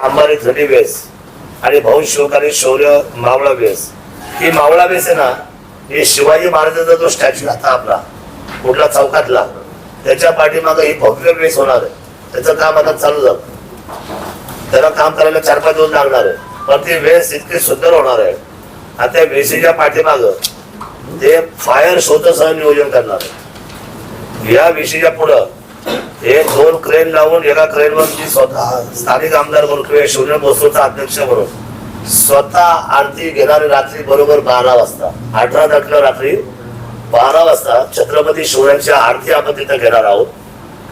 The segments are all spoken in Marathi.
अंबारी 30 बेस आणि भाऊ शिवकारी शौर्य मावळा बेस. ही मावळा बेस आहे ना, हे शिवाजी महाराजांचा जो स्टॅच्यू आता आपला कुठला चौकातला, त्याच्या पाठीमागे ही भव्य बेस होणार आहे. त्याचं काम आता चालू झालं. त्याला काम करायला 4-5 दिवस लागणार आहे, पण ती बेस इतकी सुंदर होणार आहे. आता त्या बेसीच्या पाठीमागं ते फायर शोचं सह नियोजन करणार आहे. या बेसीच्या पुढं हे 2 क्रेन लावून एका क्रेनवर स्वतः स्थानिक आमदार म्हणून किंवा शून्य महोत्सवचा अध्यक्ष म्हणून स्वतः आरती घेणारे रात्री बरोबर 12 वाजता 18 तारखेला रात्री 12 वाजता छत्रपती शिवरायांची आरती आपण तिथं घेणार आहोत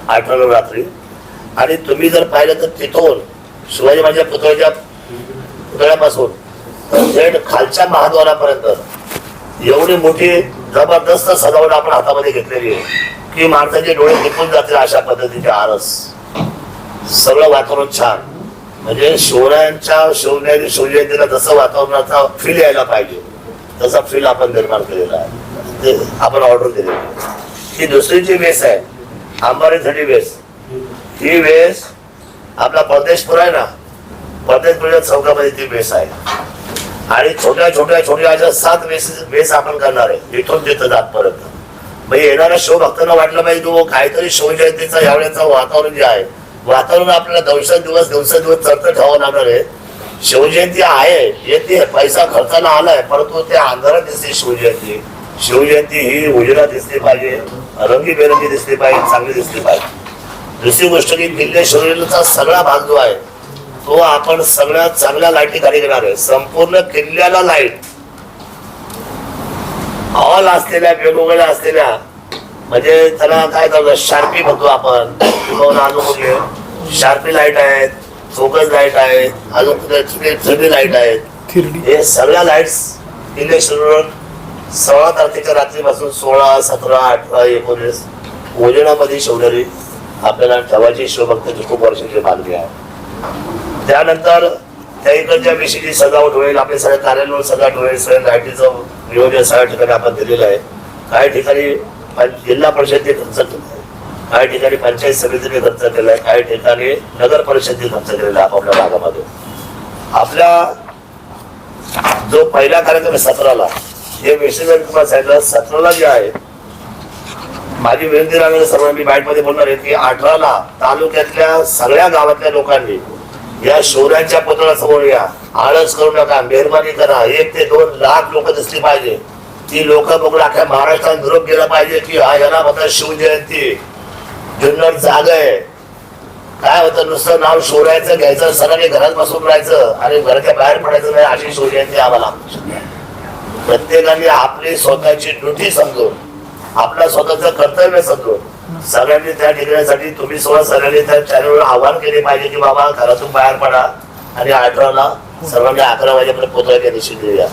18 रात्री. आणि तुम्ही जर पाहिलं तर तिथून शिवाजी महाराजांच्या पुतळ्यापासून थेट खालच्या महाद्वारापर्यंत एवढी मोठी जबरदस्त सजावट आपण हातामध्ये घेतलेली आहे की माणसाचे डोळे निघून जातील अशा पद्धतीचे आरस. सगळं वातावरण छान, म्हणजे शिवरायांच्या शिवजयंतीला जसं वातावरणाचा फील यायला पाहिजे तसा फील आपण निर्माण केलेला आहे. ते आपण ऑर्डर दिलेली आहे. ही दुसरी जी वेस आहे अंबारी 30 बेस, ही वेस आपला परदेशपूर आहे ना, परदेशपूरच्या चौकामध्ये ती बेस आहे. आणि छोट्या अशा 7 बेस आपण करणार आहे इथून तिथं जातपर्यंत. म्हणजे येणाऱ्या शिवभक्तांना वाटलं पाहिजे की काहीतरी शिवजयंतीचा यावेळेचं वातावरण जे आहे, वातावरण आपल्याला दिवसेंदिवस चढतं ठेवावं लागणार आहे. शिवजयंती आहे, येते, पैसा खर्चाला आलाय, परंतु त्या अंधारात दिसते शिवजयंती. शिवजयंती ही उजेडात दिसली पाहिजे, रंगीबेरंगी दिसली पाहिजे, चांगली दिसली पाहिजे. दुसरी गोष्ट की किल्ले शिवजयंतीचा सगळा भाग जो आहे तो आपण सगळ्या चांगल्या लाईटी खाली घेणार आहे. संपूर्ण किल्ल्याला लाईट ऑल असलेल्या, वेगवेगळ्या असलेल्या, म्हणजे त्याला काय करतो शार्पी म्हणतो आपण, शार्पी लाईट आहेत, फोकस लाईट आहेत, अजून 3D लाईट आहेत. हे सगळ्या लाईट्स किल्ले शिवजयंती 16 तारखेच्या रात्रीपासून 16, 17, 18, 19 उजेडामध्ये शिवणारी आपल्याला ठेवायची शिवभक्ताची खूप वर्षाची मागणी आहे. त्यानंतर त्या इकडच्या विषयीची सजावट होईल, आपले सगळ्या कार्यालय सजावट होईल, सगळ्या लाईटीचं नियोजन सगळ्या ठिकाणी आपण दिलेलं आहे. काही ठिकाणी जिल्हा परिषदेने खर्च केला आहे, काही ठिकाणी पंचायत समितीने खर्च केला आहे, काही ठिकाणी नगर परिषदेने खर्च केलेला आहे. आपापल्या भागामध्ये आपल्या जो पहिला कार्यक्रम 17ला हे विषय तुम्हाला सांगितलं, 17ला जे आहे माझी विनंती राहणार सर्व, मी बाईट मध्ये बोलणार आहे की 18ला तालुक्यातल्या सगळ्या गावातल्या लोकांनी या शिवरायांच्या पुतळ्यासमोर या, आळस करू नका, मेहरबानी करा. 1 ते 2 लाख लोक दिसली पाहिजे. ती लोक बघून अख्ख्या महाराष्ट्रात निरोप गेला पाहिजे की हा याला म्हणतात शिवजयंती, जुन्नर जाग आहे. काय होतं, नुसतं नाव शिवरायांचं घ्यायचं, सगळ्यांनी घरात बसून राहायचं आणि घराच्या बाहेर पडायचं नाही, अशी शिवजयंती आम्हाला. प्रत्येकाने आपली स्वतःची ड्युटी समजून, आपलं स्वतःचं कर्तव्य समजून सगळ्यांनी त्या ठिकाणासाठी तुम्ही सगळ्यांनी त्या चॅनलवर आवाहन केले पाहिजे की बाबा घरातून बाहेर पडा आणि 18ला सर्वांनी 11 वाजेपर्यंत पोहोचायच्या निश्चित देऊया.